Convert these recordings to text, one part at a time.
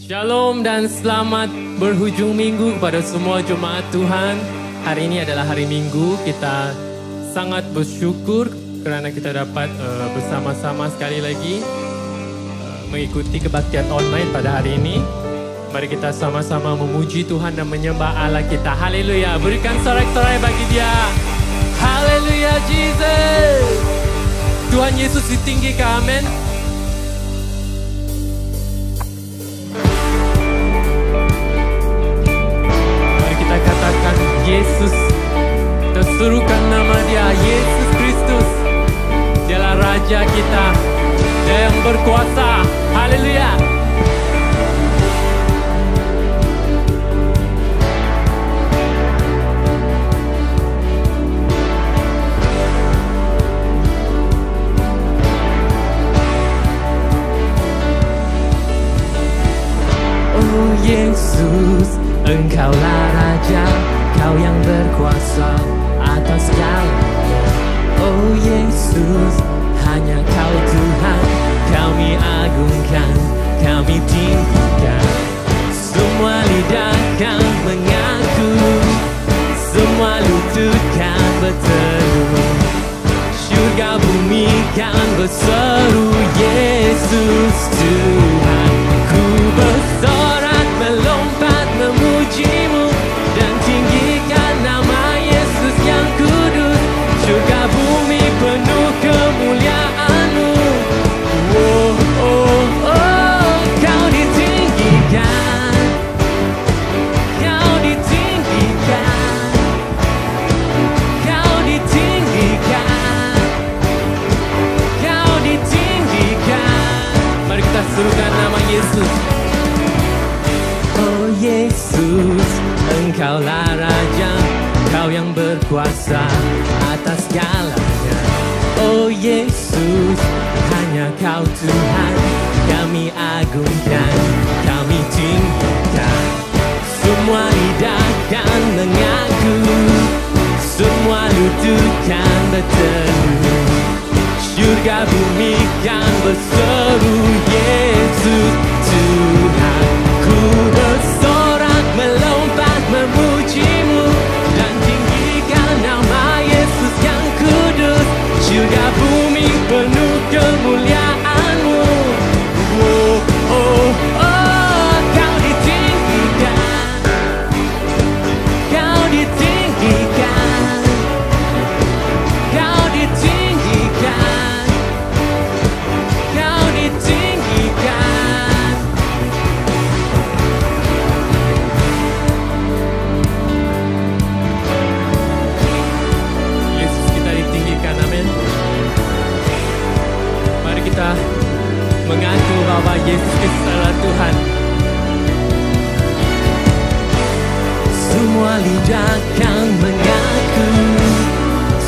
Shalom dan selamat berhujung minggu kepada semua jemaat Tuhan. Hari ini adalah hari Minggu. Kita sangat bersyukur kerana kita dapat bersama-sama sekali lagi mengikuti kebaktian online pada hari ini. Mari kita sama-sama memuji Tuhan dan menyembah Allah kita. Haleluya. Berikan sorak-sorai bagi Dia. Haleluya Jesus. Tuhan Yesus ditinggikan. Amin. Katakan Yesus, terserukan nama Dia, Yesus Kristus. Dialah Raja kita, Dia yang berkuasa. Haleluya. Oh Yesus, Engkaulah Raja, Kau yang berkuasa atas segalanya. Oh Yesus, hanya Kau Tuhan, kami agungkan, kami tinggikan. Semua lidah kan mengaku, semua lutut kan berteduh, syurga bumi kan berseru, Yesus Tuhan. Ku bersorak melompat memuji-Mu dan tinggikan nama Yesus yang kudus. Syurga bumi penuh kemuliaan-Mu. Oh, oh, oh, Kau ditinggikan, Kau ditinggikan, Kau ditinggikan, Kau ditinggikan. Mari kita serukan nama Yesus. Oh Yesus, Engkaulah Raja, Kau yang berkuasa atas segalanya. Oh Yesus, hanya Kau Tuhan, kami agungkan, kami tinggikan. Semua lidah kan mengaku, semua lutut kan berteduh, syurga bumi kan berseru, Yesus Tuhan. Ku bersorak melompat memuji-Mu dan tinggikan nama Yesus yang kudus. Syurga bumi penuh kemuliaan-Mu. Oh, oh, oh, Kau ditinggikan, Kau ditinggikan, Kau ditinggikan, Kau ditinggikan. Yesus, kita ditinggikan, amin. Mari kita mengaku bahwa Yesus Kristus adalah Tuhan. Semua lidah kan mengaku,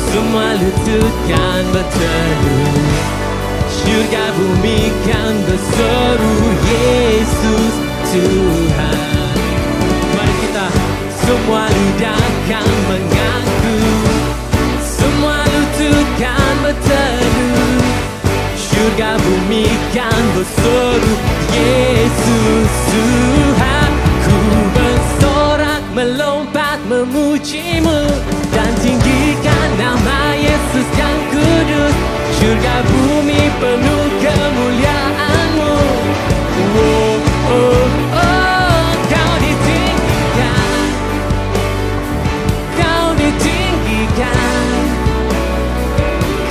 semua lutut kan berteduh, syurga bumi kan berseru, Yesus Tuhan. Mari kita semua lidah kan mengaku, semua lutut kan berteduh, syurga bumi kan berseru, Yesus Tuhan. Ku bersorak melompat memuji-Mu dan tinggikan nama Yesus yang kudus. Syurga bumi penuh kemuliaan-Mu. Oh, oh, oh, Kau ditinggikan, Kau ditinggikan,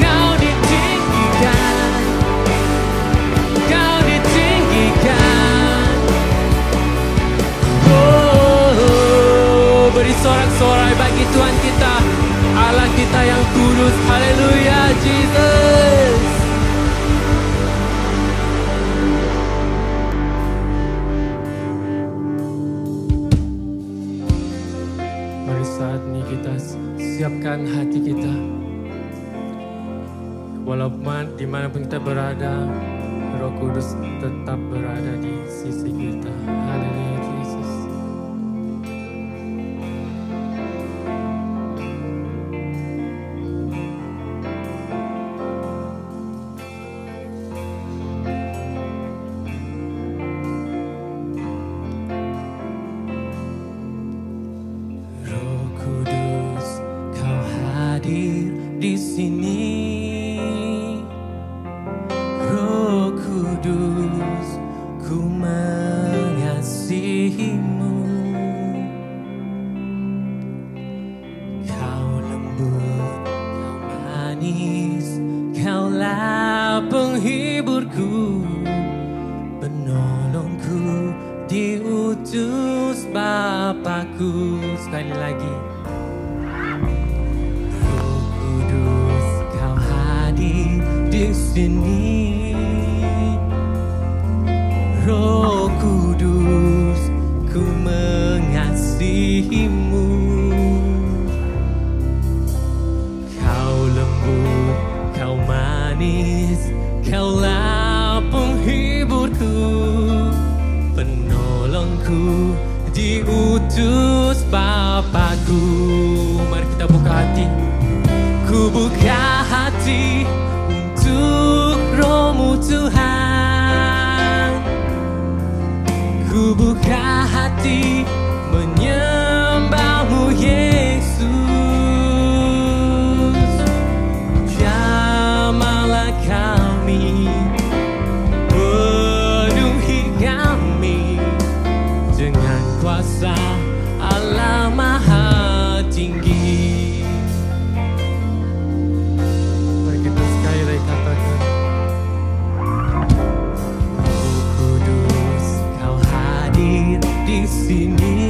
Kau ditinggikan, Kau ditinggikan. Oh, beri sorak-sorai bagi Tuhan kita, Allah kita yang kudus. Haleluya Jesus. Mari saat ini kita siapkan hati kita. Walaupun dimanapun kita berada, Roh Kudus tetap berada di sisi kita. Haleluya Jesus. mengasihimu. Kau lembut, kau manis, kaulah penghiburku, penolongku, diutus Bapakku. Sekali lagi. Roh Kudus, kau hadir di sini. Roh Kudus, ku mengasihimu. Kau lembut, kau manis, kaulah penghiburku, penolongku, diutus Bapakku. Mari kita buka hati. Ku buka hati untuk Roh-Mu Tuhan. Ku buka hati menyembah-Mu Yesus. Jamahlah kami, penuhi kami dengan kuasa Allah Maha Tinggi. Mari kita sekali lagi katakan. Roh Kudus, kau hadir di sini.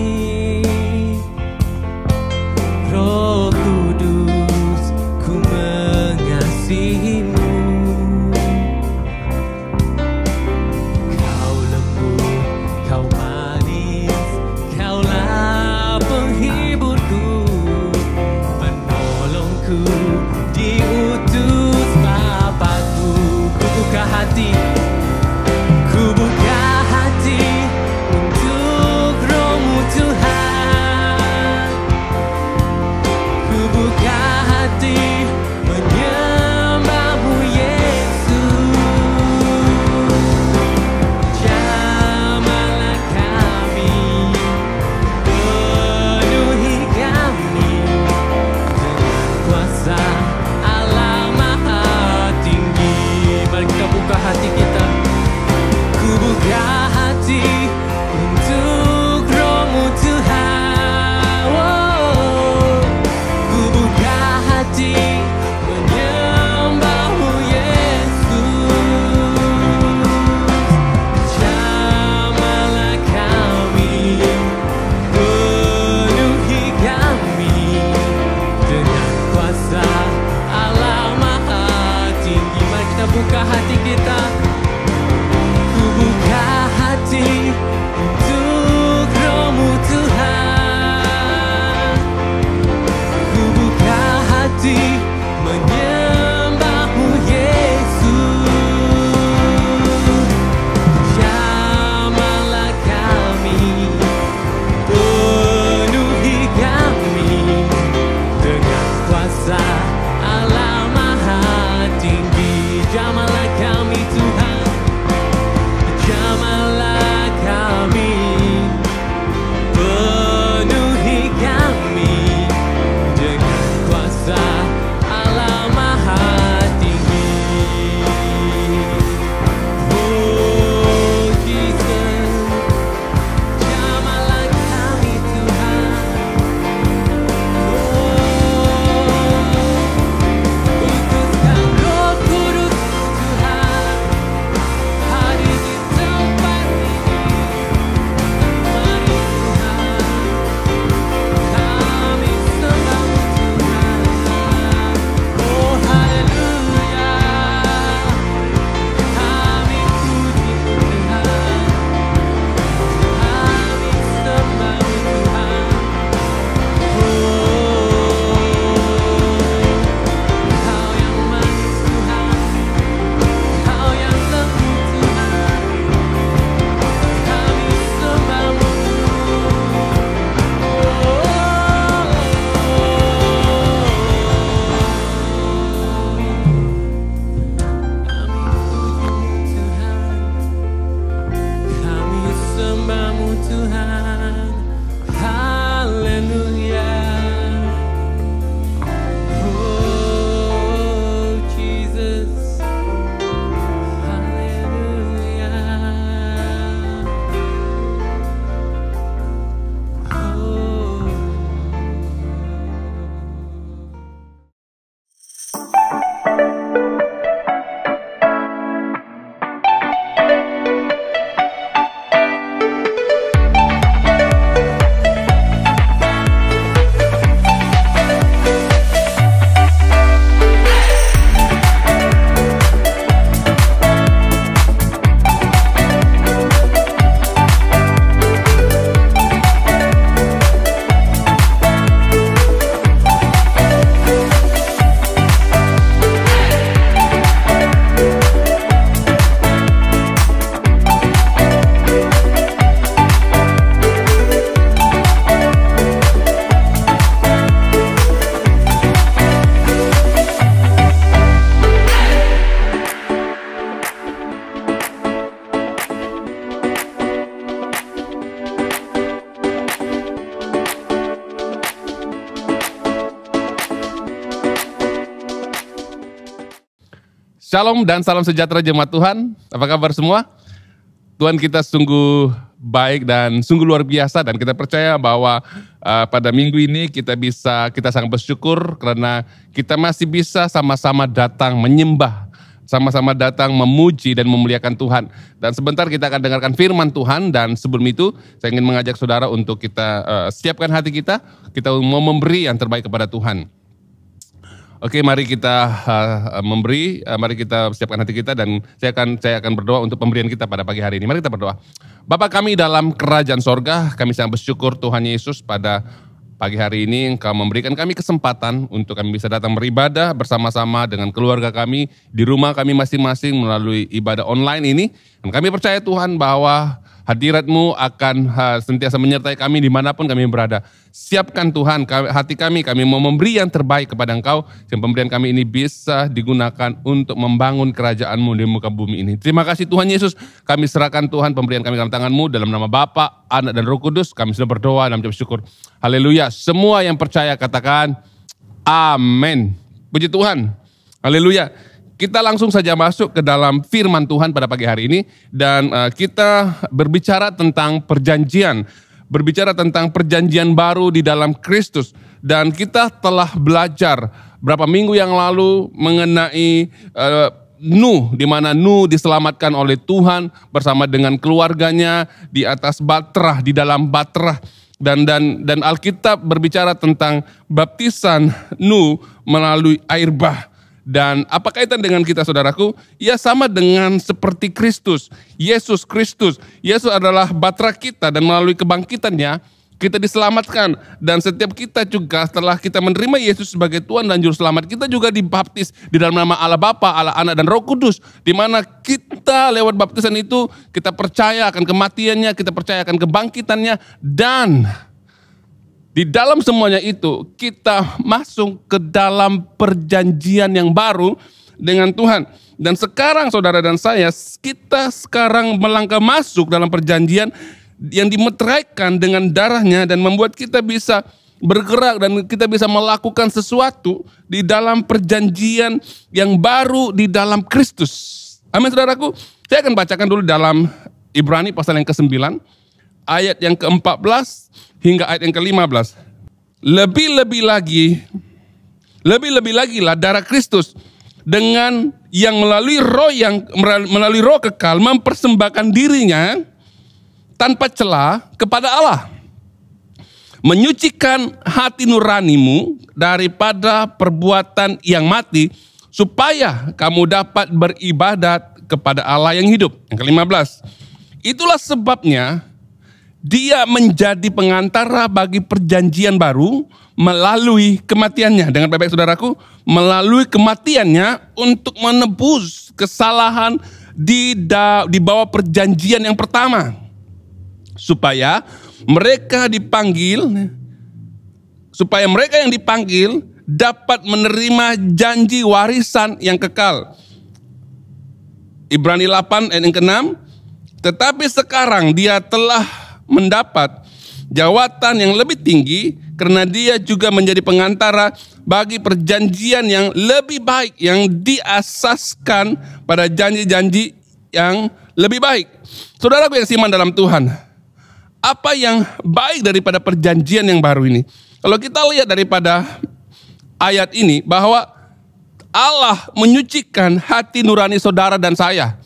Shalom dan salam sejahtera jemaat Tuhan. Apa kabar semua? Tuhan kita sungguh baik dan sungguh luar biasa, dan kita percaya bahwa pada minggu ini kita sangat bersyukur karena kita masih bisa sama-sama datang menyembah, sama-sama datang memuji dan memuliakan Tuhan. Dan sebentar kita akan dengarkan firman Tuhan, dan sebelum itu saya ingin mengajak saudara untuk kita siapkan hati kita mau memberi yang terbaik kepada Tuhan. Oke, mari kita memberi, mari kita siapkan hati kita, dan saya akan berdoa untuk pemberian kita pada pagi hari ini. Mari kita berdoa. Bapa kami dalam kerajaan sorga, kami sangat bersyukur Tuhan Yesus pada pagi hari ini Engkau memberikan kami kesempatan untuk kami bisa datang beribadah bersama-sama dengan keluarga kami, di rumah kami masing-masing melalui ibadah online ini. Dan kami percaya Tuhan bahwa hadirat-Mu akan senantiasa menyertai kami dimanapun kami berada. Siapkan Tuhan hati kami mau memberi yang terbaik kepada Engkau, sehingga pemberian kami ini bisa digunakan untuk membangun kerajaan-Mu di muka bumi ini. Terima kasih Tuhan Yesus, kami serahkan Tuhan pemberian kami dalam tangan-Mu, dalam nama Bapa, Anak dan Roh Kudus, kami sudah berdoa dalam ucap syukur. Haleluya, semua yang percaya katakan amin. Puji Tuhan, haleluya. Kita langsung saja masuk ke dalam firman Tuhan pada pagi hari ini, dan kita berbicara tentang perjanjian, berbicara tentang perjanjian baru di dalam Kristus. Dan kita telah belajar berapa minggu yang lalu mengenai Nuh, di mana Nuh diselamatkan oleh Tuhan bersama dengan keluarganya di atas batrah, di dalam batrah. Dan Alkitab berbicara tentang baptisan Nuh melalui air bah. Dan apa kaitan dengan kita saudaraku? Ya, sama dengan seperti Kristus, Yesus Kristus. Yesus adalah batra kita, dan melalui kebangkitannya kita diselamatkan. Dan setiap kita juga setelah kita menerima Yesus sebagai Tuhan dan Juru Selamat, kita juga dibaptis di dalam nama Allah Bapa, Allah Anak dan Roh Kudus. Di mana kita lewat baptisan itu kita percaya akan kematiannya, kita percaya akan kebangkitannya, dan di dalam semuanya itu kita masuk ke dalam perjanjian yang baru dengan Tuhan. Dan sekarang saudara dan saya, kita sekarang melangkah masuk dalam perjanjian yang dimeteraikan dengan darahnya, dan membuat kita bisa bergerak dan kita bisa melakukan sesuatu di dalam perjanjian yang baru di dalam Kristus. Amin saudaraku. Saya akan bacakan dulu dalam Ibrani pasal yang ke-9 ayat yang ke-14 hingga ayat yang ke-15. Lebih-lebih lagi lah darah Kristus dengan yang melalui roh kekal mempersembahkan dirinya tanpa celah kepada Allah, menyucikan hati nuranimu daripada perbuatan yang mati, supaya kamu dapat beribadat kepada Allah yang hidup. Yang ke-15, itulah sebabnya Dia menjadi pengantara bagi perjanjian baru melalui kematiannya. Dengan baik-baik saudaraku, melalui kematiannya untuk menebus kesalahan di bawah perjanjian yang pertama. Supaya mereka yang dipanggil dapat menerima janji warisan yang kekal. Ibrani 8 ayat yang ke-6, tetapi sekarang dia telah mendapat jawatan yang lebih tinggi, karena dia juga menjadi pengantara bagi perjanjian yang lebih baik, yang diasaskan pada janji-janji yang lebih baik. Saudaraku yang siman dalam Tuhan, apa yang baik daripada perjanjian yang baru ini? Kalau kita lihat daripada ayat ini, bahwa Allah menyucikan hati nurani saudara dan saya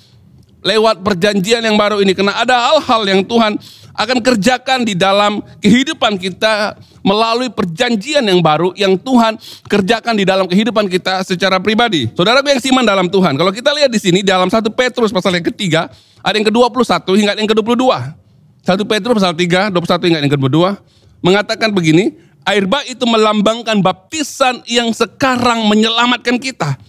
lewat perjanjian yang baru ini, karena ada hal-hal yang Tuhan akan kerjakan di dalam kehidupan kita melalui perjanjian yang baru yang Tuhan kerjakan di dalam kehidupan kita secara pribadi. Saudaraku yang siman dalam Tuhan, kalau kita lihat di sini dalam 1 Petrus pasal yang ketiga, ayat yang ke-21 hingga yang ke-22. 1 Petrus pasal 3, 21 hingga yang ke-22 mengatakan begini, air bah itu melambangkan baptisan yang sekarang menyelamatkan kita.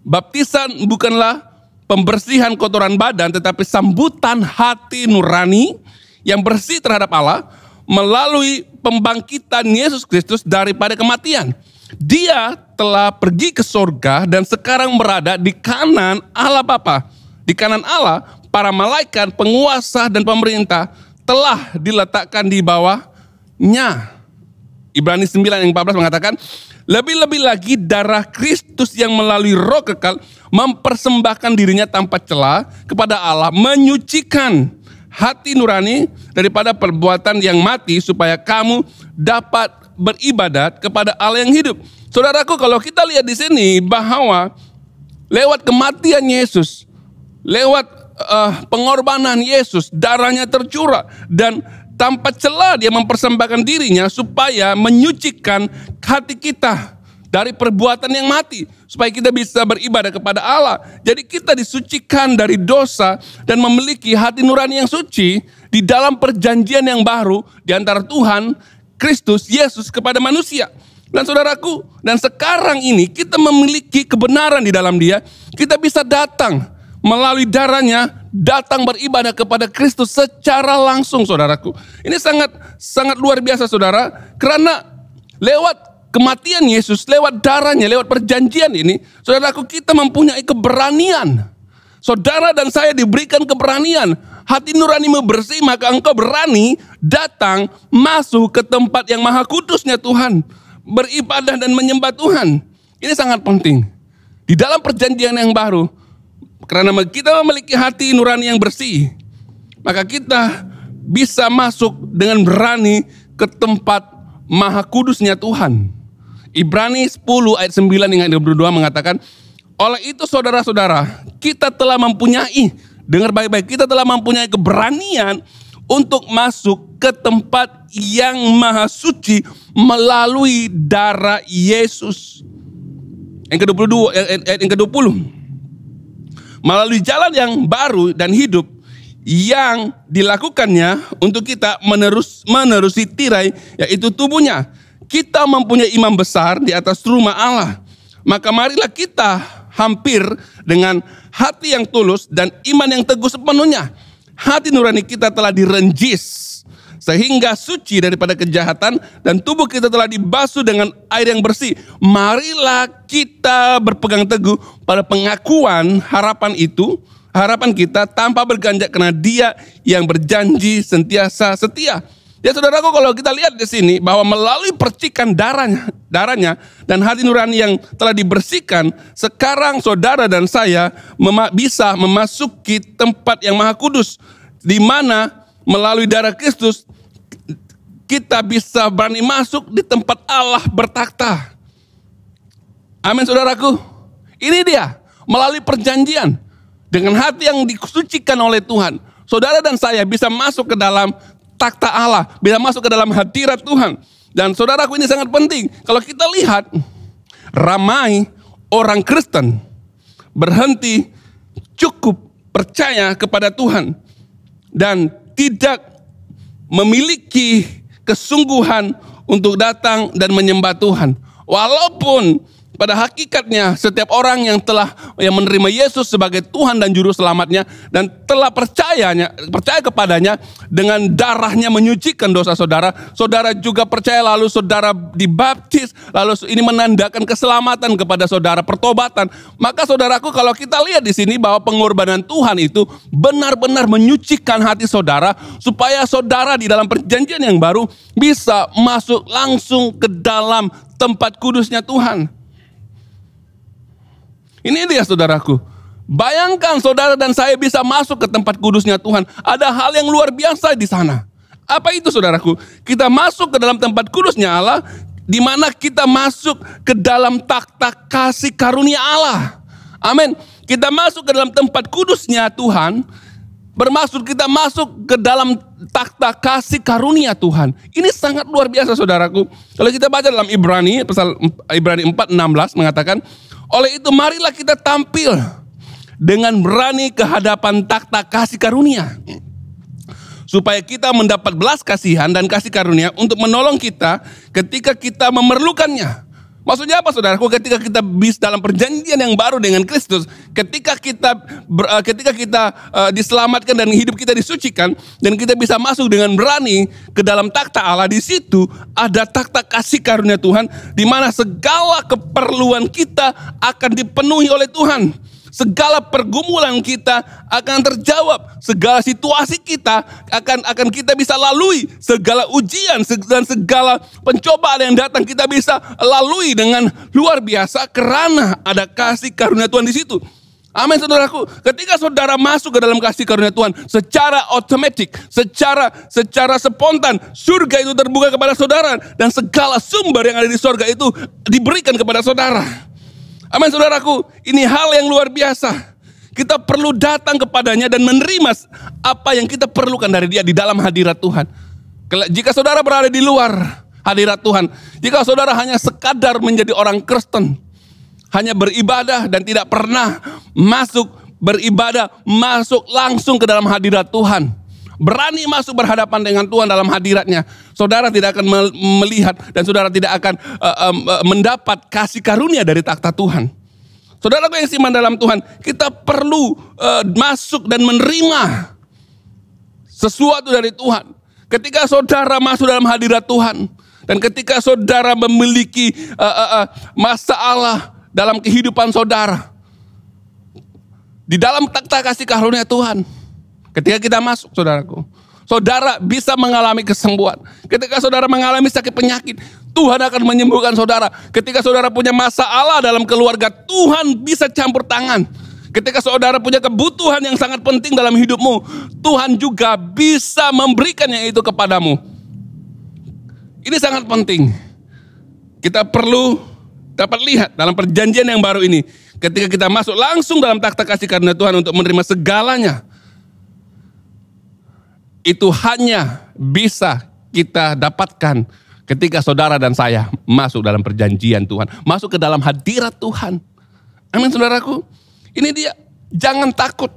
Baptisan bukanlah pembersihan kotoran badan, tetapi sambutan hati nurani yang bersih terhadap Allah melalui pembangkitan Yesus Kristus daripada kematian. Dia telah pergi ke sorga dan sekarang berada di kanan Allah Bapa. Di kanan Allah, para malaikat, penguasa dan pemerintah telah diletakkan di bawahnya. Ibrani 9 yang 14 mengatakan, Lebih-lebih lagi darah Kristus yang melalui Roh kekal mempersembahkan dirinya tanpa celah kepada Allah, menyucikan hati nurani daripada perbuatan yang mati supaya kamu dapat beribadat kepada Allah yang hidup. Saudaraku, kalau kita lihat di sini bahwa lewat kematian Yesus, lewat pengorbanan Yesus, darahnya tercurah dan tanpa celah dia mempersembahkan dirinya supaya menyucikan hati kita dari perbuatan yang mati, supaya kita bisa beribadah kepada Allah. Jadi kita disucikan dari dosa dan memiliki hati nurani yang suci di dalam perjanjian yang baru di antara Tuhan Kristus Yesus kepada manusia. Dan saudaraku, dan sekarang ini kita memiliki kebenaran di dalam Dia. Kita bisa datang melalui darahnya, datang beribadah kepada Kristus secara langsung, saudaraku. Ini sangat luar biasa, saudara, karena lewat kematian Yesus, lewat darahnya, lewat perjanjian ini, saudaraku, kita mempunyai keberanian. Saudara dan saya diberikan keberanian. Hati nuranimu bersih, maka engkau berani datang masuk ke tempat yang maha kudusnya Tuhan, beribadah dan menyembah Tuhan. Ini sangat penting. Di dalam perjanjian yang baru, karena kita memiliki hati nurani yang bersih, maka kita bisa masuk dengan berani ke tempat maha kudusnya Tuhan. Ibrani 10 ayat 9 hingga 22 mengatakan, oleh itu saudara-saudara, kita telah mempunyai, dengar baik-baik, kita telah mempunyai keberanian untuk masuk ke tempat yang maha suci melalui darah Yesus. Yang ke-22, ayat yang ke-20. Melalui jalan yang baru dan hidup yang dilakukannya untuk kita menerusi tirai, yaitu tubuhnya. Kita mempunyai imam besar di atas rumah Allah. Maka marilah kita hampir dengan hati yang tulus dan iman yang teguh sepenuhnya. Hati nurani kita telah direnjis sehingga suci daripada kejahatan, dan tubuh kita telah dibasuh dengan air yang bersih. Marilah kita berpegang teguh pada pengakuan harapan itu, harapan kita tanpa berganjak, karena Dia yang berjanji sentiasa setia. Ya saudaraku, kalau kita lihat di sini bahwa melalui percikan darahnya dan hati nurani yang telah dibersihkan, sekarang saudara dan saya bisa memasuki tempat yang maha kudus, di mana melalui darah Kristus kita bisa berani masuk di tempat Allah bertakhta. Amin, saudaraku. Ini dia, melalui perjanjian dengan hati yang disucikan oleh Tuhan, saudara dan saya bisa masuk ke dalam takhta Allah, bisa masuk ke dalam hadirat Tuhan. Dan saudaraku, ini sangat penting. Kalau kita lihat, ramai orang Kristen berhenti cukup percaya kepada Tuhan dan tidak memiliki kesungguhan untuk datang dan menyembah Tuhan. Walaupun pada hakikatnya setiap orang yang menerima Yesus sebagai Tuhan dan Juru Selamatnya dan telah percaya kepadanya, dengan darahnya menyucikan dosa saudara, saudara juga percaya, lalu saudara dibaptis, lalu ini menandakan keselamatan kepada saudara, pertobatan. Maka saudaraku, kalau kita lihat di sini bahwa pengorbanan Tuhan itu benar-benar menyucikan hati saudara, supaya saudara di dalam perjanjian yang baru bisa masuk langsung ke dalam tempat kudusnya Tuhan. Ini dia saudaraku. Bayangkan saudara dan saya bisa masuk ke tempat kudusnya Tuhan. Ada hal yang luar biasa di sana. Apa itu saudaraku? Kita masuk ke dalam tempat kudusnya Allah, di mana kita masuk ke dalam takhta kasih karunia Allah. Amin. Kita masuk ke dalam tempat kudusnya Tuhan, bermaksud kita masuk ke dalam takhta kasih karunia Tuhan. Ini sangat luar biasa saudaraku. Kalau kita baca dalam Ibrani 4:16 mengatakan, oleh itu marilah kita tampil dengan berani ke hadapan takhta kasih karunia, supaya kita mendapat belas kasihan dan kasih karunia untuk menolong kita ketika kita memerlukannya. Maksudnya apa saudaraku? Ketika kita bisa dalam perjanjian yang baru dengan Kristus, ketika kita diselamatkan dan hidup kita disucikan, dan kita bisa masuk dengan berani ke dalam takhta Allah, di situ ada takhta kasih karunia Tuhan, di mana segala keperluan kita akan dipenuhi oleh Tuhan. segala pergumulan kita akan terjawab, segala situasi kita akan kita bisa lalui, segala ujian dan segala pencobaan yang datang kita bisa lalui dengan luar biasa karena ada kasih karunia Tuhan di situ. Amin saudaraku, ketika saudara masuk ke dalam kasih karunia Tuhan, secara otomatis, secara spontan, surga itu terbuka kepada saudara dan segala sumber yang ada di surga itu diberikan kepada saudara. Amin saudaraku, ini hal yang luar biasa. Kita perlu datang kepadanya dan menerima apa yang kita perlukan dari dia di dalam hadirat Tuhan. Jika saudara berada di luar hadirat Tuhan, jika saudara hanya sekadar menjadi orang Kristen, hanya beribadah dan tidak pernah masuk beribadah, masuk langsung ke dalam hadirat Tuhan, berani masuk berhadapan dengan Tuhan dalam hadiratnya, saudara tidak akan melihat dan saudara tidak akan mendapat kasih karunia dari takhta Tuhan. Saudaraku yang seiman dalam Tuhan, kita perlu masuk dan menerima sesuatu dari Tuhan. Ketika saudara masuk dalam hadirat Tuhan dan ketika saudara memiliki masalah dalam kehidupan saudara, di dalam takhta kasih karunia Tuhan, ketika kita masuk saudaraku, saudara bisa mengalami kesembuhan. Ketika saudara mengalami sakit penyakit, Tuhan akan menyembuhkan saudara. Ketika saudara punya masalah dalam keluarga, Tuhan bisa campur tangan. Ketika saudara punya kebutuhan yang sangat penting dalam hidupmu, Tuhan juga bisa memberikannya itu kepadamu. Ini sangat penting. Kita perlu dapat lihat dalam perjanjian yang baru ini, ketika kita masuk langsung dalam takhta kasih karunia Tuhan untuk menerima segalanya, itu hanya bisa kita dapatkan ketika saudara dan saya masuk dalam perjanjian Tuhan, masuk ke dalam hadirat Tuhan. Amin saudaraku, ini dia, jangan takut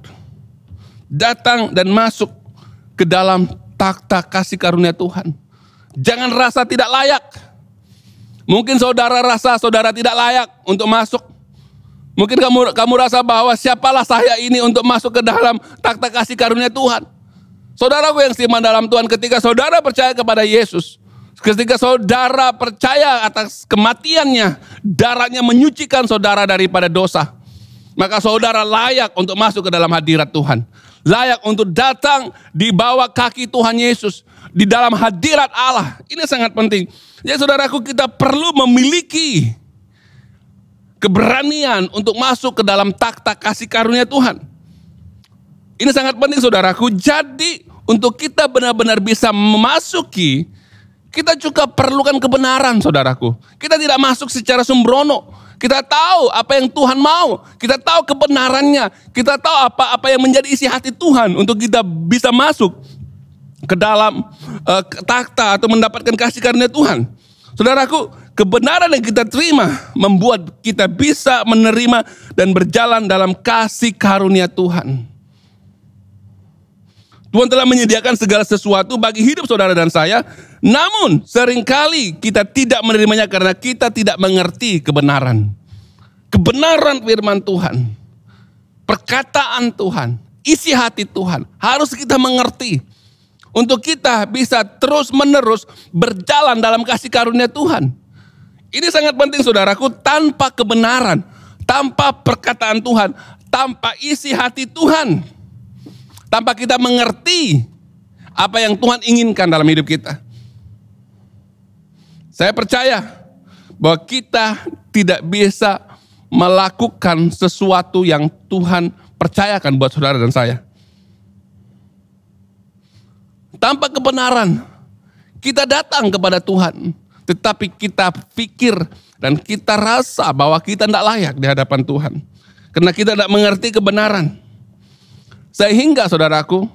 datang dan masuk ke dalam takhta kasih karunia Tuhan. Jangan rasa tidak layak. Mungkin saudara rasa saudara tidak layak untuk masuk. Mungkin kamu rasa bahwa siapalah saya ini untuk masuk ke dalam takhta kasih karunia Tuhan. Saudaraku yang seiman dalam Tuhan, ketika saudara percaya kepada Yesus, ketika saudara percaya atas kematiannya, darahnya menyucikan saudara daripada dosa, maka saudara layak untuk masuk ke dalam hadirat Tuhan. Layak untuk datang di bawah kaki Tuhan Yesus, di dalam hadirat Allah. Ini sangat penting. Jadi saudaraku, kita perlu memiliki keberanian untuk masuk ke dalam takhta kasih karunia Tuhan. Ini sangat penting saudaraku. Jadi untuk kita benar-benar bisa memasuki, kita juga perlukan kebenaran saudaraku. Kita tidak masuk secara sembrono. Kita tahu apa yang Tuhan mau. Kita tahu kebenarannya. Kita tahu apa yang menjadi isi hati Tuhan untuk kita bisa masuk ke dalam takhta atau mendapatkan kasih karunia Tuhan. Saudaraku, kebenaran yang kita terima membuat kita bisa menerima dan berjalan dalam kasih karunia Tuhan. Tuhan telah menyediakan segala sesuatu bagi hidup saudara dan saya, namun seringkali kita tidak menerimanya karena kita tidak mengerti kebenaran. Kebenaran firman Tuhan, perkataan Tuhan, isi hati Tuhan harus kita mengerti. Untuk kita bisa terus menerus berjalan dalam kasih karunia Tuhan. Ini sangat penting saudaraku, tanpa kebenaran, tanpa perkataan Tuhan, tanpa isi hati Tuhan, tanpa kita mengerti apa yang Tuhan inginkan dalam hidup kita, saya percaya bahwa kita tidak bisa melakukan sesuatu yang Tuhan percayakan buat saudara dan saya. Tanpa kebenaran, kita datang kepada Tuhan, tetapi kita pikir dan kita rasa bahwa kita tidak layak di hadapan Tuhan. Karena kita tidak mengerti kebenaran. Sehingga saudaraku,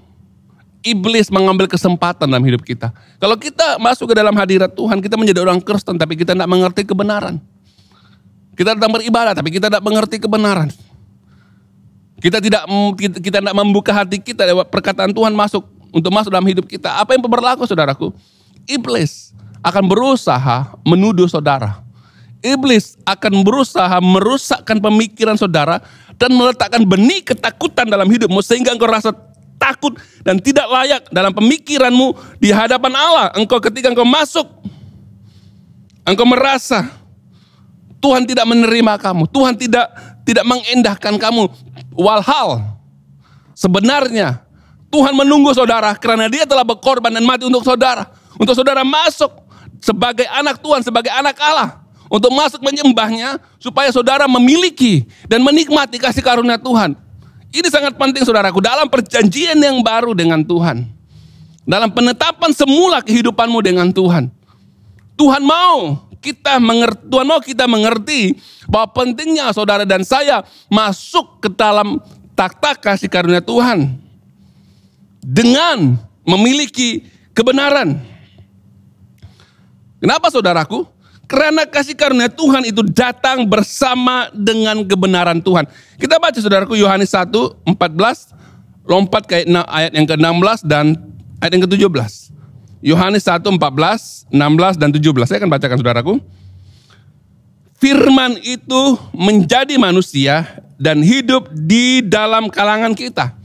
iblis mengambil kesempatan dalam hidup kita. Kalau kita masuk ke dalam hadirat Tuhan, kita menjadi orang Kristen, tapi kita tidak mengerti kebenaran. Kita datang beribadah, tapi kita tidak mengerti kebenaran. Kita tidak membuka hati kita lewat perkataan Tuhan untuk masuk dalam hidup kita. Apa yang berlaku saudaraku? Iblis akan berusaha menuduh saudara. Iblis akan berusaha merusakkan pemikiran saudara dan meletakkan benih ketakutan dalam hidupmu sehingga engkau rasa takut dan tidak layak dalam pemikiranmu di hadapan Allah. Ketika engkau masuk, engkau merasa Tuhan tidak menerima kamu, Tuhan tidak mengendahkan kamu, Walhal sebenarnya Tuhan menunggu saudara karena Dia telah berkorban dan mati untuk saudara. Untuk saudara masuk sebagai anak Tuhan, sebagai anak Allah. Untuk masuk menyembahnya supaya saudara memiliki dan menikmati kasih karunia Tuhan. Ini sangat penting saudaraku dalam perjanjian yang baru dengan Tuhan. Dalam penetapan semula kehidupanmu dengan Tuhan. Tuhan mau kita mengerti bahwa pentingnya saudara dan saya masuk ke dalam takhta kasih karunia Tuhan. Dengan memiliki kebenaran. Kenapa saudaraku? Karena kasih karunia Tuhan itu datang bersama dengan kebenaran Tuhan. Kita baca saudaraku Yohanes 1:14, lompat ke ayat yang ke-16 dan ayat yang ke-17. Yohanes 1:14, 16 dan 17. Saya akan bacakan saudaraku. Firman itu menjadi manusia dan hidup di dalam kalangan kita.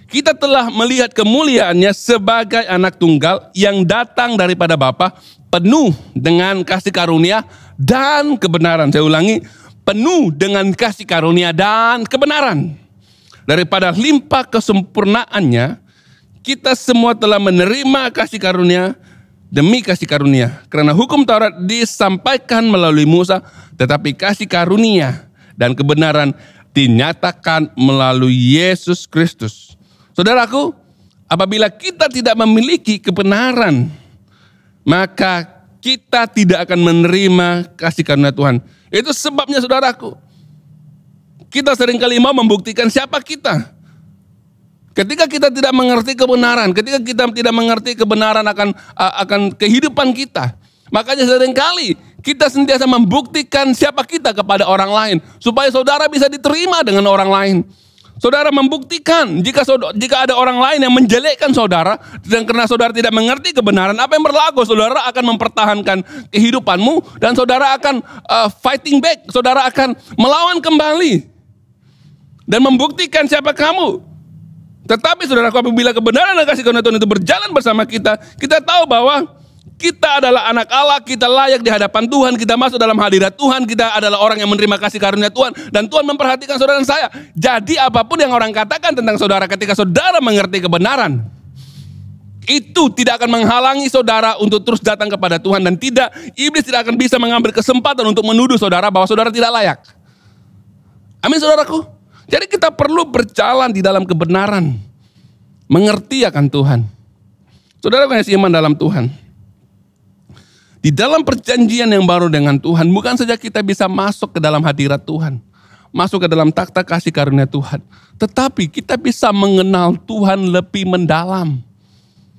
Kita telah melihat kemuliaannya sebagai anak tunggal yang datang daripada Bapa, penuh dengan kasih karunia dan kebenaran. Saya ulangi, penuh dengan kasih karunia dan kebenaran. Daripada limpah kesempurnaannya, kita semua telah menerima kasih karunia demi kasih karunia. Karena hukum Taurat disampaikan melalui Musa, tetapi kasih karunia dan kebenaran dinyatakan melalui Yesus Kristus. Saudaraku, apabila kita tidak memiliki kebenaran, maka kita tidak akan menerima kasih karunia Tuhan. Itu sebabnya saudaraku, kita seringkali mau membuktikan siapa kita. Ketika kita tidak mengerti kebenaran, ketika kita tidak mengerti kebenaran akan kehidupan kita, makanya seringkali kita sentiasa membuktikan siapa kita kepada orang lain, supaya saudara bisa diterima dengan orang lain. Saudara membuktikan jika ada orang lain yang menjelekkan saudara, dan karena saudara tidak mengerti kebenaran, apa yang berlaku? Saudara akan mempertahankan kehidupanmu dan saudara akan fighting back, saudara akan melawan kembali dan membuktikan siapa kamu. Tetapi saudaraku, apabila kebenaran dan kasih karunia Tuhan itu berjalan bersama kita, kita tahu bahwa kita adalah anak Allah, kita layak di hadapan Tuhan, kita masuk dalam hadirat Tuhan, kita adalah orang yang menerima kasih karunia Tuhan, dan Tuhan memperhatikan saudara dan saya. Jadi apapun yang orang katakan tentang saudara, ketika saudara mengerti kebenaran, itu tidak akan menghalangi saudara untuk terus datang kepada Tuhan, dan iblis tidak akan bisa mengambil kesempatan untuk menuduh saudara bahwa saudara tidak layak. Amin saudaraku. Jadi kita perlu berjalan di dalam kebenaran, mengerti akan Tuhan. Saudara yang iman dalam Tuhan. Di dalam perjanjian yang baru dengan Tuhan, bukan saja kita bisa masuk ke dalam hadirat Tuhan, masuk ke dalam takhta kasih karunia Tuhan, tetapi kita bisa mengenal Tuhan lebih mendalam.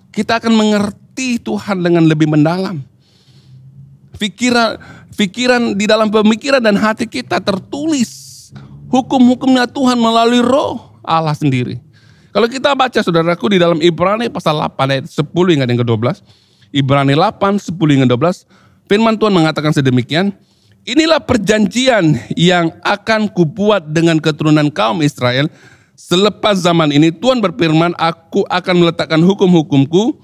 Kita akan mengerti Tuhan dengan lebih mendalam. Pikiran di dalam pemikiran dan hati kita tertulis hukum-hukumnya Tuhan melalui Roh Allah sendiri. Kalau kita baca saudaraku di dalam Ibrani pasal 8 ayat 10 hingga yang ke-12, Ibrani 8, 10 hingga 12, firman Tuhan mengatakan sedemikian, inilah perjanjian yang akan kubuat dengan keturunan kaum Israel, selepas zaman ini Tuhan berfirman, aku akan meletakkan hukumku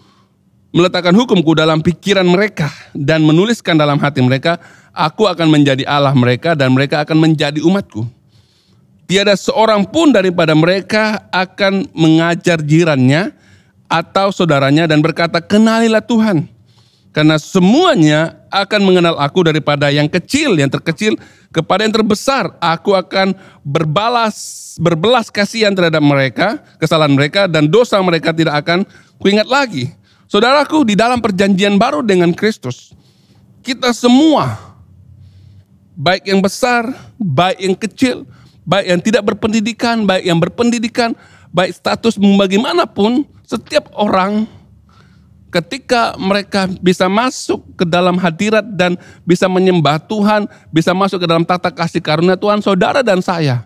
dalam pikiran mereka, dan menuliskan dalam hati mereka, aku akan menjadi Allah mereka, dan mereka akan menjadi umatku. Tiada seorang pun daripada mereka akan mengajar jirannya, atau saudaranya dan berkata, kenalilah Tuhan. Karena semuanya akan mengenal aku, daripada yang terkecil kepada yang terbesar. Aku akan berbelas kasihan terhadap mereka, kesalahan mereka dan dosa mereka tidak akan kuingat lagi. Saudaraku, di dalam perjanjian baru dengan Kristus, kita semua, baik yang besar, baik yang kecil, baik yang tidak berpendidikan, baik yang berpendidikan, baik status bagaimanapun, setiap orang ketika mereka bisa masuk ke dalam hadirat dan bisa menyembah Tuhan, bisa masuk ke dalam takhta kasih karunia Tuhan, saudara dan saya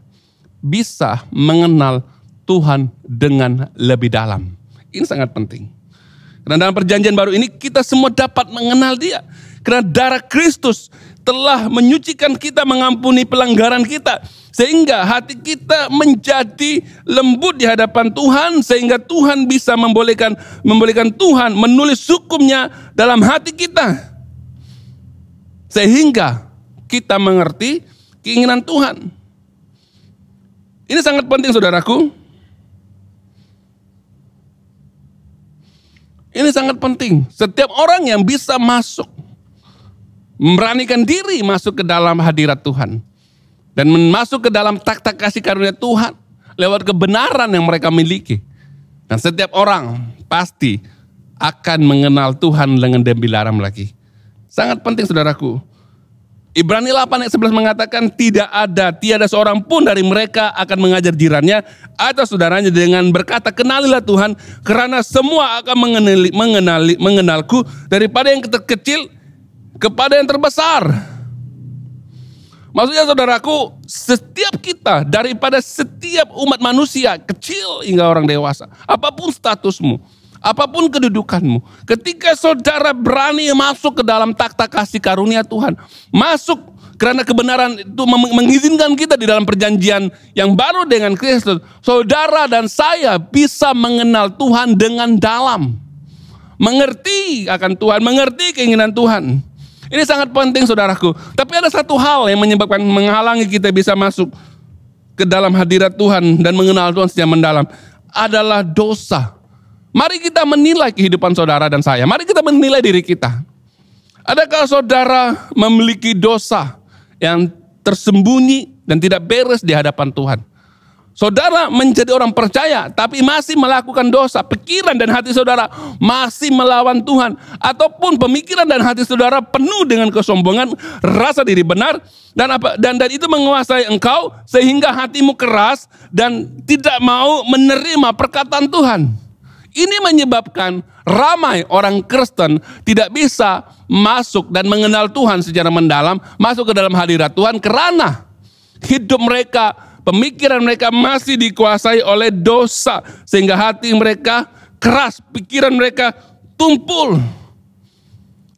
bisa mengenal Tuhan dengan lebih dalam. Ini sangat penting. Karena dalam perjanjian baru ini kita semua dapat mengenal Dia. Karena darah Kristus telah menyucikan kita, mengampuni pelanggaran kita, sehingga hati kita menjadi lembut di hadapan Tuhan, sehingga Tuhan bisa membolehkan Tuhan menulis hukumnya dalam hati kita, sehingga kita mengerti keinginan Tuhan. Ini sangat penting saudaraku. Ini sangat penting. Setiap orang yang bisa masuk, memberanikan diri masuk ke dalam hadirat Tuhan. Dan masuk ke dalam takhta kasih karunia Tuhan. Lewat kebenaran yang mereka miliki. Dan setiap orang pasti akan mengenal Tuhan dengan lebih dalam lagi. Sangat penting saudaraku. Ibrani 8 ayat 11 mengatakan tiada seorang pun dari mereka akan mengajar jirannya atau saudaranya dengan berkata kenalilah Tuhan, karena semua akan mengenalku daripada yang terkecil kepada yang terbesar. Maksudnya saudaraku, setiap kita daripada setiap umat manusia kecil hingga orang dewasa, apapun statusmu, apapun kedudukanmu, ketika saudara berani masuk ke dalam takhta kasih karunia Tuhan, masuk karena kebenaran itu mengizinkan kita di dalam perjanjian yang baru dengan Kristus, saudara dan saya bisa mengenal Tuhan dengan dalam, mengerti akan Tuhan, mengerti keinginan Tuhan. Ini sangat penting saudaraku. Tapi ada satu hal yang menghalangi kita bisa masuk ke dalam hadirat Tuhan dan mengenal Tuhan secara mendalam, adalah dosa. Mari kita menilai kehidupan saudara dan saya. Mari kita menilai diri kita. Adakah saudara memiliki dosa yang tersembunyi dan tidak beres di hadapan Tuhan? Saudara menjadi orang percaya tapi masih melakukan dosa. Pikiran dan hati saudara masih melawan Tuhan. Ataupun pemikiran dan hati saudara penuh dengan kesombongan, rasa diri benar, dan itu menguasai engkau sehingga hatimu keras dan tidak mau menerima perkataan Tuhan. Ini menyebabkan ramai orang Kristen tidak bisa masuk dan mengenal Tuhan secara mendalam, masuk ke dalam hadirat Tuhan karena hidup mereka, pemikiran mereka masih dikuasai oleh dosa. Sehingga hati mereka keras, pikiran mereka tumpul.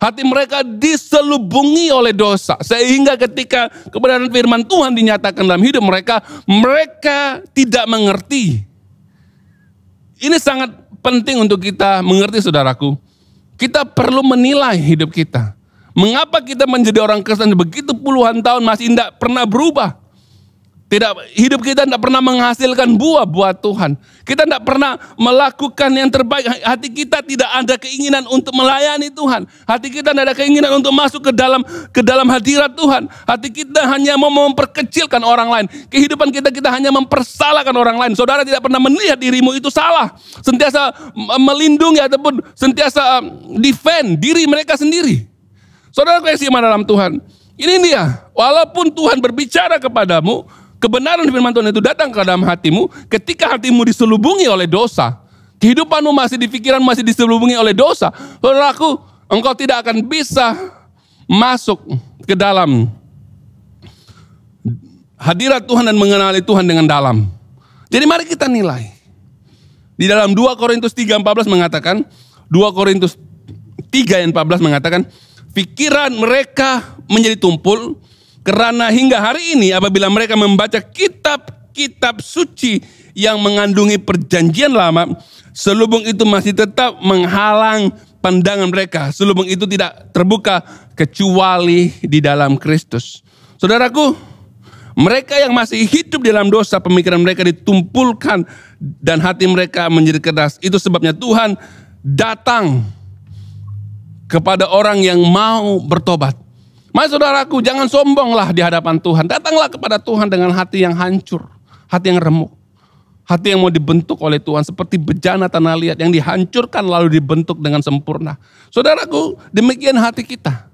Hati mereka diselubungi oleh dosa. Sehingga ketika kebenaran firman Tuhan dinyatakan dalam hidup mereka, mereka tidak mengerti. Ini sangat penting untuk kita mengerti saudaraku. Kita perlu menilai hidup kita. Mengapa kita menjadi orang Kristen begitu puluhan tahun masih tidak pernah berubah? Hidup kita tidak pernah menghasilkan buah buat Tuhan. Kita tidak pernah melakukan yang terbaik. Hati kita tidak ada keinginan untuk melayani Tuhan. Hati kita tidak ada keinginan untuk masuk ke dalam hadirat Tuhan. Hati kita hanya mau memperkecilkan orang lain. Kehidupan kita hanya mempersalahkan orang lain. Saudara tidak pernah melihat dirimu itu salah. Sentiasa melindungi ataupun sentiasa defend diri mereka sendiri. Saudara kasih dalam Tuhan. Ini dia. Walaupun Tuhan berbicara kepadamu, kebenaran firman Tuhan itu datang ke dalam hatimu, ketika hatimu diselubungi oleh dosa, kehidupanmu masih di pikiran masih diselubungi oleh dosa, saudaraku, engkau tidak akan bisa masuk ke dalam hadirat Tuhan dan mengenali Tuhan dengan dalam. Jadi mari kita nilai. Di dalam 2 Korintus 3:14 mengatakan, 2 Korintus 3:14 mengatakan, pikiran mereka menjadi tumpul, karena hingga hari ini apabila mereka membaca kitab-kitab suci yang mengandungi perjanjian lama, selubung itu masih tetap menghalang pandangan mereka. Selubung itu tidak terbuka kecuali di dalam Kristus. Saudaraku, mereka yang masih hidup di dalam dosa, pemikiran mereka ditumpulkan dan hati mereka menjadi keras. Itu sebabnya Tuhan datang kepada orang yang mau bertobat. Mari saudaraku, jangan sombonglah di hadapan Tuhan. Datanglah kepada Tuhan dengan hati yang hancur, hati yang remuk, hati yang mau dibentuk oleh Tuhan seperti bejana tanah liat yang dihancurkan lalu dibentuk dengan sempurna. Saudaraku, demikian hati kita.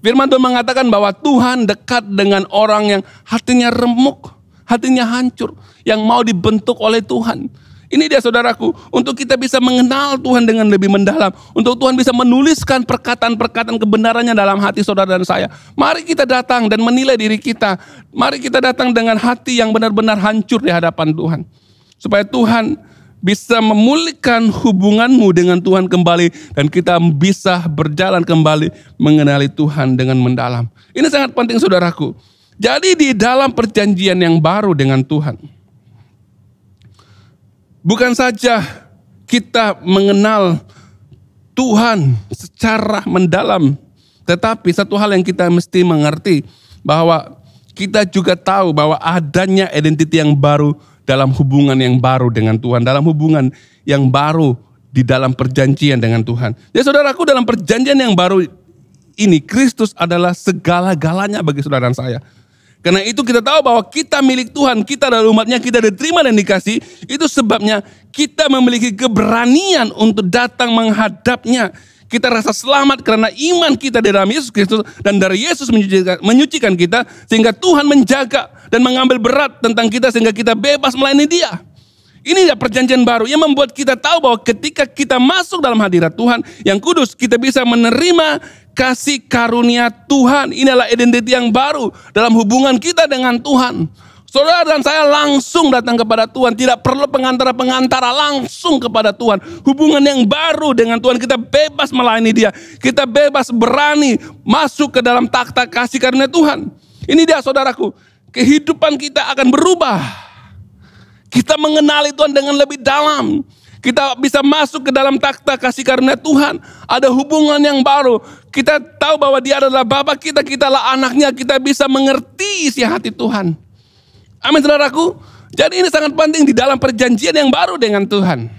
Firman Tuhan mengatakan bahwa Tuhan dekat dengan orang yang hatinya remuk, hatinya hancur, yang mau dibentuk oleh Tuhan. Ini dia saudaraku, untuk kita bisa mengenal Tuhan dengan lebih mendalam. Untuk Tuhan bisa menuliskan perkataan-perkataan kebenarannya dalam hati saudara dan saya. Mari kita datang dan menilai diri kita. Mari kita datang dengan hati yang benar-benar hancur di hadapan Tuhan. Supaya Tuhan bisa memulihkan hubunganmu dengan Tuhan kembali. Dan kita bisa berjalan kembali mengenali Tuhan dengan mendalam. Ini sangat penting saudaraku. Jadi di dalam perjanjian yang baru dengan Tuhan, bukan saja kita mengenal Tuhan secara mendalam, tetapi satu hal yang kita mesti mengerti, bahwa kita juga tahu bahwa adanya identiti yang baru dalam hubungan yang baru dengan Tuhan, dalam hubungan yang baru di dalam perjanjian dengan Tuhan. Ya saudaraku, dalam perjanjian yang baru ini, Kristus adalah segala-galanya bagi saudara dan saya. Karena itu kita tahu bahwa kita milik Tuhan, kita adalah umatnya, kita diterima dan dikasih. Itu sebabnya kita memiliki keberanian untuk datang menghadapnya. Kita rasa selamat karena iman kita di dalam Yesus Kristus, dan dari Yesus menyucikan kita, sehingga Tuhan menjaga dan mengambil berat tentang kita sehingga kita bebas melayani Dia. Ini adalah perjanjian baru yang membuat kita tahu bahwa ketika kita masuk dalam hadirat Tuhan yang kudus, kita bisa menerima kasih karunia Tuhan. Ini adalah identiti yang baru dalam hubungan kita dengan Tuhan. Saudara dan saya langsung datang kepada Tuhan. Tidak perlu pengantara-pengantara, langsung kepada Tuhan. Hubungan yang baru dengan Tuhan. Kita bebas melayani Dia. Kita bebas berani masuk ke dalam takhta kasih karunia Tuhan. Ini dia saudaraku. Kehidupan kita akan berubah. Kita mengenali Tuhan dengan lebih dalam. Kita bisa masuk ke dalam takhta kasih karunia Tuhan. Ada hubungan yang baru. Kita tahu bahwa Dia adalah Bapa kita, kita adalah anaknya. Kita bisa mengerti isi hati Tuhan. Amin saudaraku. Jadi ini sangat penting di dalam perjanjian yang baru dengan Tuhan.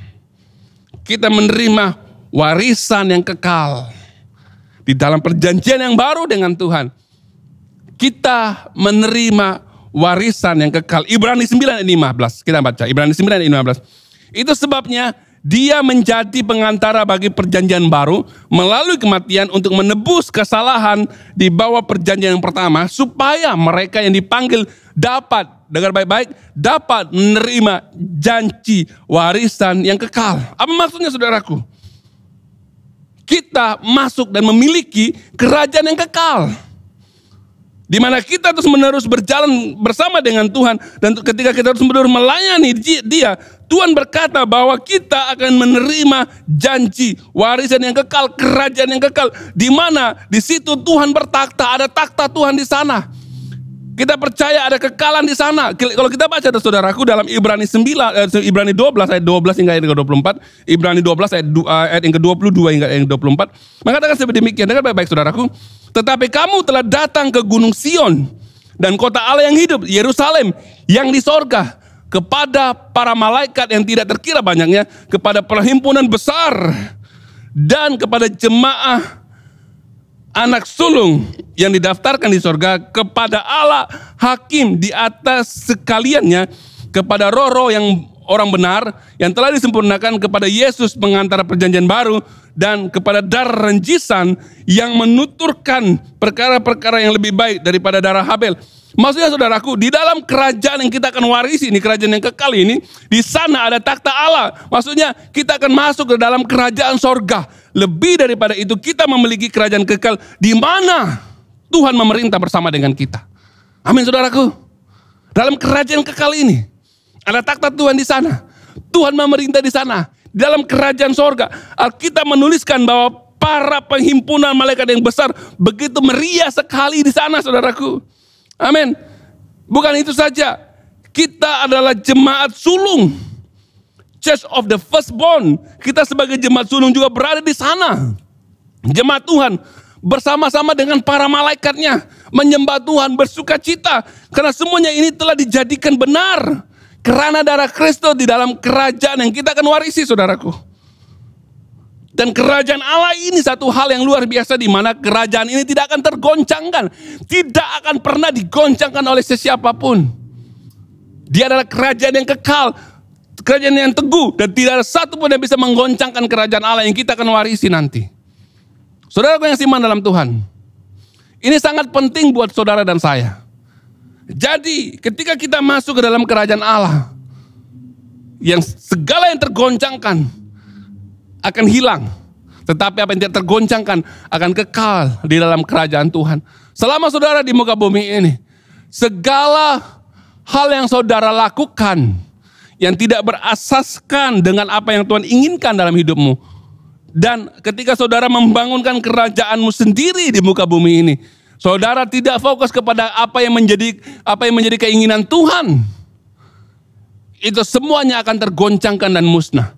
Kita menerima warisan yang kekal. Di dalam perjanjian yang baru dengan Tuhan, kita menerima warisan yang kekal. Ibrani 9 ayat 15. Kita baca Ibrani 9 ayat 15. Itu sebabnya Dia menjadi pengantara bagi perjanjian baru melalui kematian untuk menebus kesalahan di bawah perjanjian yang pertama, supaya mereka yang dipanggil dapat, dengar baik-baik, dapat menerima janji warisan yang kekal. Apa maksudnya saudaraku? Kita masuk dan memiliki kerajaan yang kekal, di mana kita terus menerus berjalan bersama dengan Tuhan. Dan ketika kita terus menerus melayani Dia, Tuhan berkata bahwa kita akan menerima janji warisan yang kekal, kerajaan yang kekal, di mana di situ Tuhan bertakhta, ada takhta Tuhan di sana. Kita percaya ada kekalan di sana. Kalau kita baca saudaraku dalam Ibrani 12 ayat 12 hingga ayat 24, Ibrani 12 ayat yang ke-22 hingga yang 24, mengatakan seperti demikian. Dengar baik-baik saudaraku. Tetapi kamu telah datang ke Gunung Sion dan kota Allah yang hidup, Yerusalem yang di sorga, kepada para malaikat yang tidak terkira banyaknya, kepada perhimpunan besar, dan kepada jemaah anak sulung yang didaftarkan di sorga, kepada Allah hakim di atas sekaliannya, kepada roh-roh yang orang benar yang telah disempurnakan, kepada Yesus pengantara perjanjian baru, dan kepada darah renjisan yang menuturkan perkara-perkara yang lebih baik daripada darah Habel. Maksudnya saudaraku, di dalam kerajaan yang kita akan warisi ini, kerajaan yang kekal ini, di sana ada takhta Allah. Maksudnya kita akan masuk ke dalam kerajaan sorga. Lebih daripada itu, kita memiliki kerajaan kekal di mana Tuhan memerintah bersama dengan kita. Amin saudaraku. Dalam kerajaan kekal ini ada takhta Tuhan di sana. Tuhan memerintah di sana. Di dalam kerajaan sorga, Alkitab menuliskan bahwa para penghimpunan malaikat yang besar begitu meriah sekali di sana saudaraku. Amin. Bukan itu saja, kita adalah jemaat sulung, Church of the Firstborn. Kita sebagai jemaat sulung juga berada di sana. Jemaat Tuhan bersama-sama dengan para malaikatnya menyembah Tuhan, bersuka cita karena semuanya ini telah dijadikan benar karena darah Kristus di dalam kerajaan yang kita akan warisi saudaraku. Dan kerajaan Allah ini satu hal yang luar biasa, di mana kerajaan ini tidak akan tergoncangkan. Tidak akan pernah digoncangkan oleh sesiapapun. Dia adalah kerajaan yang kekal, kerajaan yang teguh, dan tidak ada satu pun yang bisa menggoncangkan kerajaan Allah yang kita akan warisi nanti. Saudaraku yang iman dalam Tuhan, ini sangat penting buat saudara dan saya. Jadi ketika kita masuk ke dalam kerajaan Allah, yang segala yang tergoncangkan akan hilang, tetapi apa yang tidak tergoncangkan akan kekal di dalam kerajaan Tuhan. Selama saudara di muka bumi ini, segala hal yang saudara lakukan yang tidak berasaskan dengan apa yang Tuhan inginkan dalam hidupmu, dan ketika saudara membangunkan kerajaanmu sendiri di muka bumi ini, saudara tidak fokus kepada apa yang menjadi keinginan Tuhan, itu semuanya akan tergoncangkan dan musnah.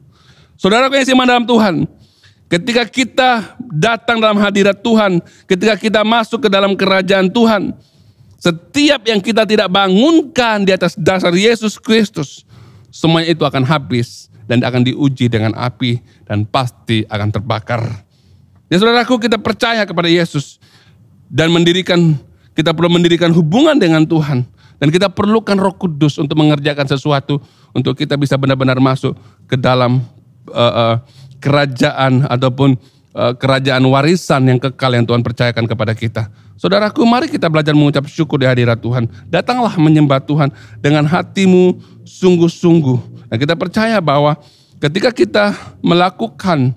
Saudara yang iman dalam Tuhan, ketika kita datang dalam hadirat Tuhan, ketika kita masuk ke dalam kerajaan Tuhan, Setiap yang kita tidak bangunkan di atas dasar Yesus Kristus, semuanya itu akan habis dan akan diuji dengan api dan pasti akan terbakar. Ya saudaraku, kita percaya kepada Yesus dan kita perlu mendirikan hubungan dengan Tuhan. Dan kita perlukan Roh Kudus untuk mengerjakan sesuatu untuk kita bisa benar-benar masuk ke dalam kerajaan ataupun kerajaan warisan yang kekal yang Tuhan percayakan kepada kita. Saudaraku, mari kita belajar mengucap syukur di hadirat Tuhan. Datanglah menyembah Tuhan dengan hatimu sungguh-sungguh. Dan kita percaya bahwa ketika kita melakukan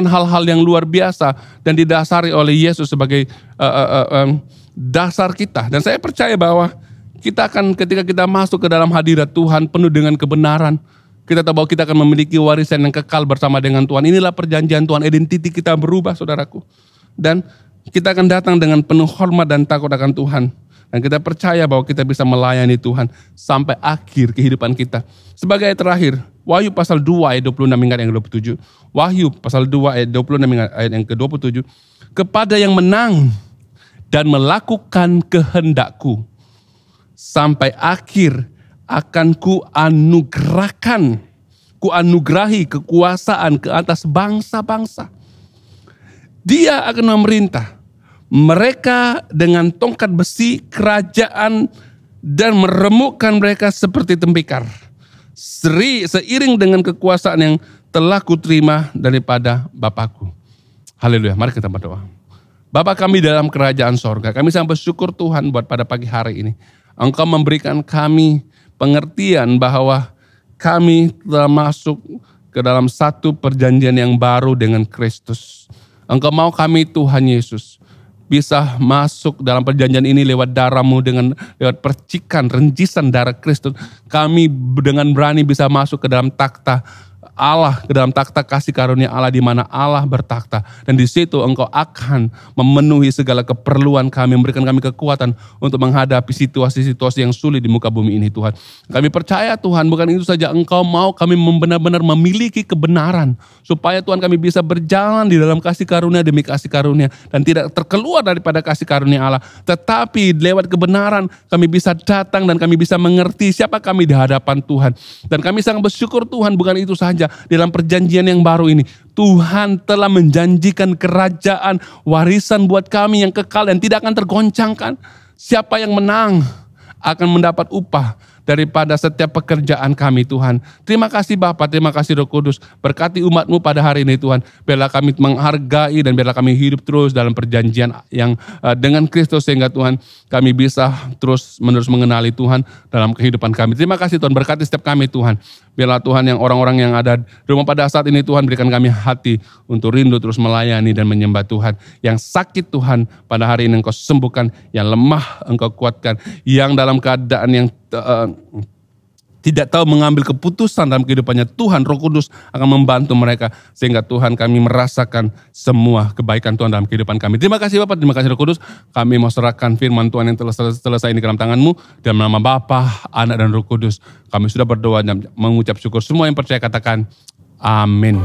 hal-hal yang luar biasa dan didasari oleh Yesus sebagai dasar kita. Dan saya percaya bahwa ketika kita masuk ke dalam hadirat Tuhan penuh dengan kebenaran, kita tahu bahwa kita akan memiliki warisan yang kekal bersama dengan Tuhan. Inilah perjanjian Tuhan, identiti kita berubah saudaraku. Dan kita akan datang dengan penuh hormat dan takut akan Tuhan. Dan kita percaya bahwa kita bisa melayani Tuhan sampai akhir kehidupan kita. Sebagai ayat terakhir, Wahyu pasal 2 ayat 26 hingga yang ke-27. Wahyu pasal 2 ayat 26 hingga ayat yang ke-27. Kepada yang menang dan melakukan kehendakku sampai akhir akan kuanugerahi kekuasaan ke atas bangsa-bangsa. Dia akan memerintah mereka dengan tongkat besi kerajaan dan meremukkan mereka seperti tembikar. Seiring dengan kekuasaan yang telah kuterima daripada Bapakku. Haleluya, mari kita berdoa. Bapa kami dalam kerajaan sorga, kami sangat bersyukur Tuhan buat pada pagi hari ini. Engkau memberikan kami pengertian bahwa kami telah masuk ke dalam satu perjanjian yang baru dengan Kristus. Engkau mau kami Tuhan Yesus bisa masuk dalam perjanjian ini lewat darah-Mu, lewat percikan, renjisan darah Kristus. Kami dengan berani bisa masuk ke dalam takhta Allah, ke dalam takhta kasih karunia Allah di mana Allah bertakhta. Dan di situ Engkau akan memenuhi segala keperluan kami, memberikan kami kekuatan untuk menghadapi situasi-situasi yang sulit di muka bumi ini Tuhan. Kami percaya Tuhan, bukan itu saja, Engkau mau kami benar-benar memiliki kebenaran. Supaya Tuhan kami bisa berjalan di dalam kasih karunia demi kasih karunia. Dan tidak terkeluar daripada kasih karunia Allah. Tetapi lewat kebenaran kami bisa datang dan kami bisa mengerti siapa kami di hadapan Tuhan. Dan kami sangat bersyukur Tuhan, bukan itu saja. Dalam perjanjian yang baru ini, Tuhan telah menjanjikan kerajaan warisan buat kami yang kekal dan tidak akan tergoncangkan. Siapa yang menang akan mendapat upah daripada setiap pekerjaan kami Tuhan. Terima kasih Bapa, terima kasih Roh Kudus. Berkati umat-Mu pada hari ini Tuhan. Biarlah kami menghargai dan biarlah kami hidup terus dalam perjanjian yang dengan Kristus sehingga Tuhan kami bisa terus menerus mengenali Tuhan dalam kehidupan kami. Terima kasih Tuhan, berkati setiap kami Tuhan. Biarlah Tuhan yang orang-orang yang ada di rumah pada saat ini Tuhan berikan kami hati untuk rindu terus melayani dan menyembah Tuhan. Yang sakit Tuhan pada hari ini Engkau sembuhkan, yang lemah Engkau kuatkan, yang dalam keadaan yang tidak tahu mengambil keputusan dalam kehidupannya, Tuhan Roh Kudus akan membantu mereka sehingga Tuhan kami merasakan semua kebaikan Tuhan dalam kehidupan kami. Terima kasih Bapak, terima kasih Roh Kudus. Kami mau serahkan firman Tuhan yang telah selesai di dalam tangan-Mu. Dalam nama Bapa, Anak dan Roh Kudus kami sudah berdoa dan mengucap syukur. Semua yang percaya katakan amin.